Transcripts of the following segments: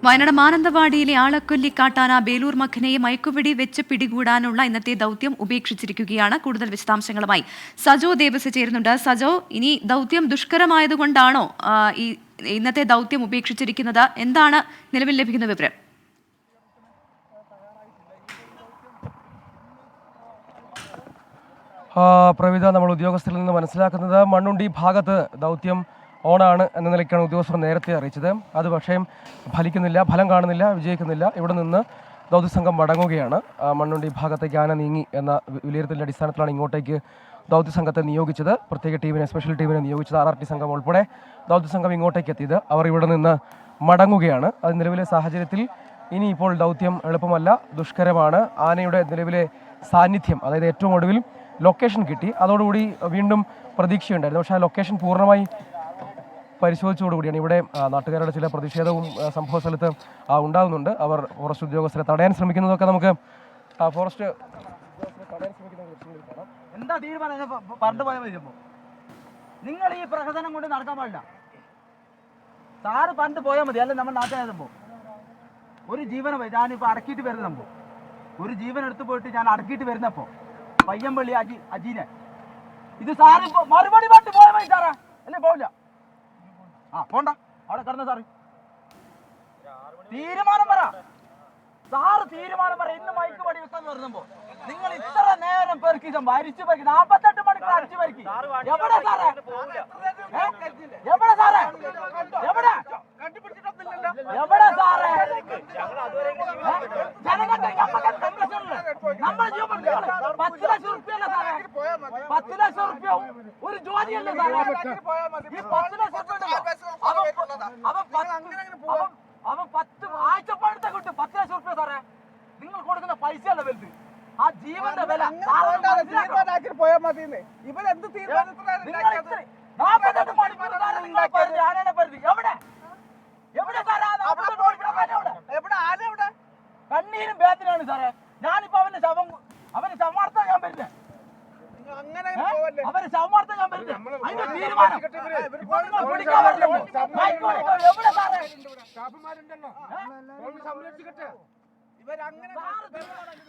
വയനാട് മാനന്തവാടിയിലെ ആളക്കൊല്ലി കാട്ടാന ബേലൂർ മഖനെയെ മയക്കുവെടി വെച്ച് പിടികൂടാനുള്ള ഇന്നത്തെ ദൗത്യം ഉപേക്ഷിച്ചിരിക്കുകയാണ്. കൂടുതൽ വിശദാംശങ്ങളുമായി സജോ ദേവസ് ചേരുന്നുണ്ട്. സജോ, ഇനി ദൗത്യം ദുഷ്കരമായതുകൊണ്ടാണോ ഈ ഇന്നത്തെ ദൗത്യം ഉപേക്ഷിച്ചിരിക്കുന്നത്? എന്താണ് നിലവിൽ ലഭിക്കുന്ന വിവരം? പ്രവിധ, നമ്മൾ ഉദ്യോഗസ്ഥരിൽ നിന്ന് മനസ്സിലാക്കുന്നത് മണ്ണുണ്ടി ഭാഗത്ത് ദൗത്യം ഓണാണ് എന്ന നിലയ്ക്കാണ് ഉദ്യോഗസ്ഥർ നേരത്തെ അറിയിച്ചത്. അത് പക്ഷേ ഫലിക്കുന്നില്ല, ഫലം കാണുന്നില്ല, വിജയിക്കുന്നില്ല. ഇവിടെ നിന്ന് ദൗത്യസംഘം മടങ്ങുകയാണ്. മണ്ണുണ്ടി ഭാഗത്തേക്ക് ആന നീങ്ങി എന്ന വിലയിരുത്തലിൻ്റെ അടിസ്ഥാനത്തിലാണ് ഇങ്ങോട്ടേക്ക് ദൗത്യസംഘത്തെ നിയോഗിച്ചത്. പ്രത്യേക ടീമിനെ, സ്പെഷ്യൽ ടീമിനെ നിയോഗിച്ചത്. RRT സംഘം ഉൾപ്പെടെ ദൗത്യസംഘം ഇങ്ങോട്ടേക്ക് എത്തിയത്. അവർ ഇവിടെ നിന്ന് മടങ്ങുകയാണ്. അത് നിലവിലെ സാഹചര്യത്തിൽ ഇനിയിപ്പോൾ ദൗത്യം എളുപ്പമല്ല, ദുഷ്കരമാണ്. ആനയുടെ നിലവിലെ സാന്നിധ്യം, അതായത് ഏറ്റവും ഒടുവിൽ ലൊക്കേഷൻ കിട്ടി. അതോടുകൂടി വീണ്ടും പ്രതീക്ഷയുണ്ടായിരുന്നു. പക്ഷേ ആ ലൊക്കേഷൻ പൂർണ്ണമായി പരിശോധിച്ചതോടുകൂടിയാണ് ഇവിടെ നാട്ടുകാരുടെ ചില പ്രതിഷേധവും സംഭവ സ്ഥലത്ത് ഉണ്ടാകുന്നുണ്ട്. അവർ ഫോറസ്റ്റ് ഉദ്യോഗസ്ഥരെ തടയാൻ ശ്രമിക്കുന്നതൊക്കെ നമുക്ക് ഫോറസ്റ്റ് തടയാൻ ശ്രമിക്കുന്ന എന്താ തീരുമാനം പറഞ്ഞു പോയാൽ മതി. നിങ്ങൾ ഈ പ്രഹസനം കൊണ്ട് നടക്കാൻ പാടില്ല. സാറ് പണ്ട് പോയാൽ മതി. അല്ല നമ്മൾ നാട്ടുകാരുമ്പോ ഒരു ജീവനെ ഞാനിപ്പോൾ അടക്കിയിട്ട് വരുന്നപ്പോ, ഒരു ജീവൻ എടുത്തു പോയിട്ട് ഞാൻ അടക്കിയിട്ട് വരുന്നപ്പോ പയ്യമ്പള്ളി അജീനെ ഇത് സാറ് മറുപടി പാട്ട് പോയാൽ മതി സാറാ. അല്ലേ പോവില്ല. പോണ്ട, അവിടെ കിടന്ന സാറ് തീരുമാനം പറ. സാറ് തീരുമാനം പറ. ഇന്ന് മൈക്ക് പടി വെക്കാന്ന് പറഞ്ഞപ്പോ നിങ്ങൾ ഇത്ര നേരം പെറുക്കി മരിച്ചു പെറുക്കി 48 മണിക്കൂർ അടിച്ചു പെറുക്കി. എവിടെ സാറേ? എവിടെ സാറേ? എവിടെ എവിടെ സാറേ? ജനങ്ങൾക്ക് നമ്മൾ 10 ലക്ഷം റുപ്യല്ല സാറേ, 10 ലക്ഷം റുപ്യ ഒരു ജോലിയല്ലേ സാറേ? ഈ 10 ലക്ഷം അവൻ 10 ആഴ്ചപ്പാടത്തെ കിട്ടും. 10 ലക്ഷം റുപ്യ സാറേ. നിങ്ങൾ കൊടുക്കുന്ന പൈസയല്ല വലുത്, ആ ജീവന്റെ വില. പോയാൽ മതി. ഇവരെന്ത് തീരുമാനത്തിലാണ്? 48 മണിക്കൂർ ആനയുടെ പരിധി എവിടെ? എവിടെ സാറേ? എവിടെ ആന? എവിടെ? കണ്ണീരും ബേത്തിനാണ് സാറേ. ഞാനിപ്പോ അവന്റെ ശവമാർത്ത ഞാൻ വരുന്നത്. അവര് ശവമാർത്ത ഞാൻ വരുന്നത്. അതിന്റെ തീരുമാനം എവിടെ സാറേ?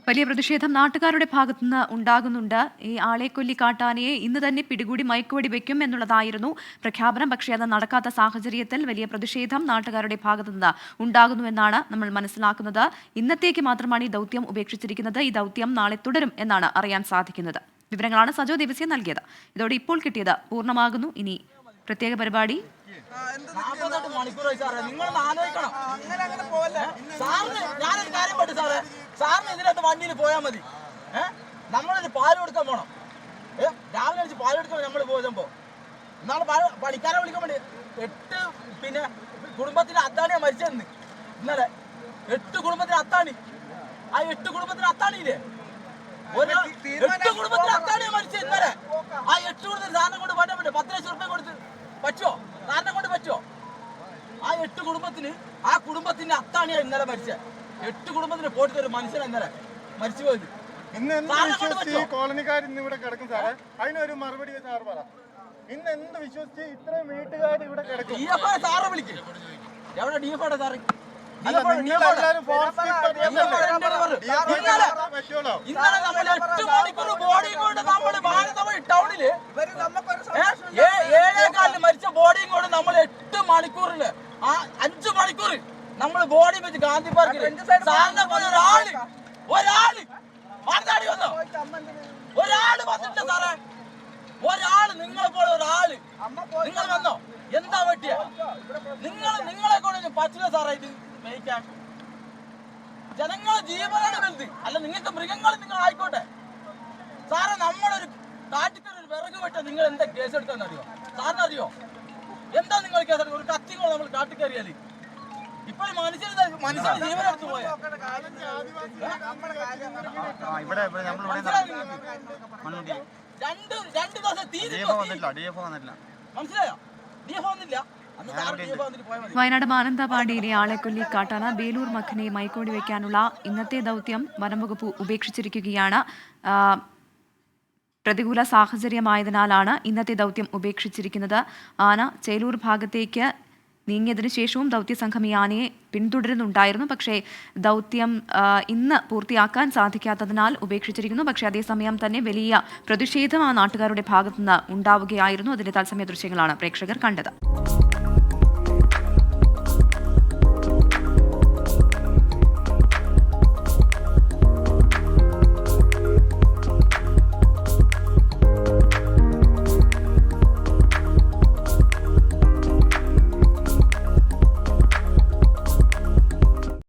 വലിയ പ്രതിഷേധം നാട്ടുകാരുടെ ഭാഗത്തുനിന്ന് ഉണ്ടാകുന്നുണ്ട്. ഈ ആളെക്കൊല്ലി കാട്ടാനയെ ഇന്ന് തന്നെ പിടികൂടി മയക്കുവെടി വെക്കും എന്നുള്ളതായിരുന്നു പ്രഖ്യാപനം. പക്ഷേ അത് നടക്കാത്ത സാഹചര്യത്തിൽ വലിയ പ്രതിഷേധം നാട്ടുകാരുടെ ഭാഗത്തുനിന്ന് ഉണ്ടാകുന്നുവെന്നാണ് നമ്മൾ മനസ്സിലാക്കുന്നത്. ഇന്നത്തേക്ക് മാത്രമാണ് ഈ ദൗത്യം ഉപേക്ഷിച്ചിരിക്കുന്നത്. ഈ ദൗത്യം നാളെ തുടരും എന്നാണ് അറിയാൻ സാധിക്കുന്നത്. വിവരങ്ങളാണ് സജോ ദേവസ്യ നൽകിയത്. ഇതോടെ ഇപ്പോൾ കിട്ടിയത് പൂർണ്ണമാകുന്നു. ഇനി പ്രത്യേക പരിപാടി. 48 മണിക്കൂറായി സാറേ. നിങ്ങളൊന്ന് ആലോചിക്കണം. സാറിന് ഞാനൊരു കാര്യം പറ്റും സാറേ. സാറിന് ഇതിനകത്ത് വണ്ടിയിൽ പോയാൽ മതി. നമ്മളൊരു പാല് കൊടുക്കാൻ പോണം. രാവിലെ അടിച്ച് പാല് കൊടുക്കാൻ നമ്മൾ പോകുമ്പോ നാളെ പണിക്കാരെ വിളിക്കാൻ വേണ്ടി 8 പിന്നെ കുടുംബത്തിന് അത്താണിയാ മരിച്ചെന്ന്. ഇന്നലെ 8 കുടുംബത്തിന് അത്താണി. ആ 8 കുടുംബത്തിന് അത്താണിയില്ലേ? 8 കുടുംബത്തിന് അത്താണിയാ മരിച്ചത് ഇന്നലെ. ആ 8 കുടുംബത്തിന് സാധനം കൊണ്ട് പോകാൻ പറ്റും. 10 ലക്ഷം റുപ്യ കൊടുത്ത് പറ്റുമോ? സാറിനെ കൊണ്ട് പറ്റുമോ? ആ 8 കുടുംബത്തിന്, ആ കുടുംബത്തിന്റെ അത്താണിയാ ഇന്നലെ മരിച്ചത്. 8 കുടുംബത്തിന് പോയിട്ട് ഒരു മനുഷ്യനാ ഇന്നലെ മരിച്ചു പോയത്. കോളനിക്കാർ ഇന്ന് ഇവിടെ കിടക്കും സാറേ. അതിനൊരു മറുപടി സാർ പറ. ഇന്ന് എന്ത് വിശ്വസിച്ച് ഇത്രയും വീട്ടുകാർ ഇവിടെ കിടക്കും? DFO സാറ് വിളിക്കും. എവിടെ DFO സാറ്? ഇന്നലെ നമ്മൾ 8 മണിക്കൂർ ബോഡിയും കൊണ്ട് നമ്മൾ മാനന്തവാടി ടൗണില് 7:15 മരിച്ച ബോഡിയും കൊണ്ട് നമ്മൾ 8 മണിക്കൂറില് 5 മണിക്കൂർ നമ്മൾ ബോഡി വെച്ച് ഗാന്ധി പാർക്കിൽ സാറിനെ പോലെ ഒരാള് മാനന്തവാടി വന്നോ? ഒരാള് വന്നിട്ടില്ല സാറേ. ഒരാള്, നിങ്ങളെ പോലെ ഒരാള് നിങ്ങൾ വന്നോ? എന്താ പറ്റിയ? നിങ്ങളെ കൊണ്ട് പറ്റില്ല സാറേ ഇത് മേയ്ക്കാൻ. ജനങ്ങളെ ജീവനാണ് വലുത്. അല്ല, നിങ്ങൾക്ക് മൃഗങ്ങൾ നിങ്ങൾ ആയിക്കോട്ടെ സാറേ. നമ്മളൊരു കാട്ടിക്കൊരു വിറക് വെട്ടാൻ നിങ്ങൾ എന്താ കേസ് എടുക്കാന്ന് അറിയോ? സാറിനറിയോ എന്താ നിങ്ങൾ കേസ് എടുക്കുക? ഒരു കത്തിങ്ങൾ നമ്മൾ കാട്ടിക്കറിയാല് ഇപ്പൊ മനുഷ്യന്റെ ജീവൻ എടുത്തു പോയ രണ്ട് ദിവസം മനസ്സിലായോ? DFO വന്നില്ല. വയനാട് മാനന്തവാടിയിലെ ആളെക്കൊല്ലി കാട്ടാന ബേലൂർ മഖനെ മയക്കുവെടി വയ്ക്കാനുള്ള ഇന്നത്തെ ദൗത്യം വനംവകുപ്പ് ഉപേക്ഷിച്ചിരിക്കുകയാണ്. പ്രതികൂല സാഹചര്യമായതിനാലാണ് ഇന്നത്തെ ദൗത്യം ഉപേക്ഷിച്ചിരിക്കുന്നത്. ആന ചേലൂർ ഭാഗത്തേക്ക് നീങ്ങിയതിനു ശേഷവും ദൗത്യസംഘം ഈ ആനയെ പിന്തുടരുന്നുണ്ടായിരുന്നു. പക്ഷേ ദൗത്യം ഇന്ന് പൂർത്തിയാക്കാൻ സാധിക്കാത്തതിനാൽ ഉപേക്ഷിച്ചിരിക്കുന്നു. പക്ഷേ അതേസമയം തന്നെ വലിയ പ്രതിഷേധം ആ നാട്ടുകാരുടെ ഭാഗത്തുനിന്ന് ഉണ്ടാവുകയായിരുന്നു. അതിന്റെ തത്സമയ ദൃശ്യങ്ങളാണ് പ്രേക്ഷകർ കണ്ടത്.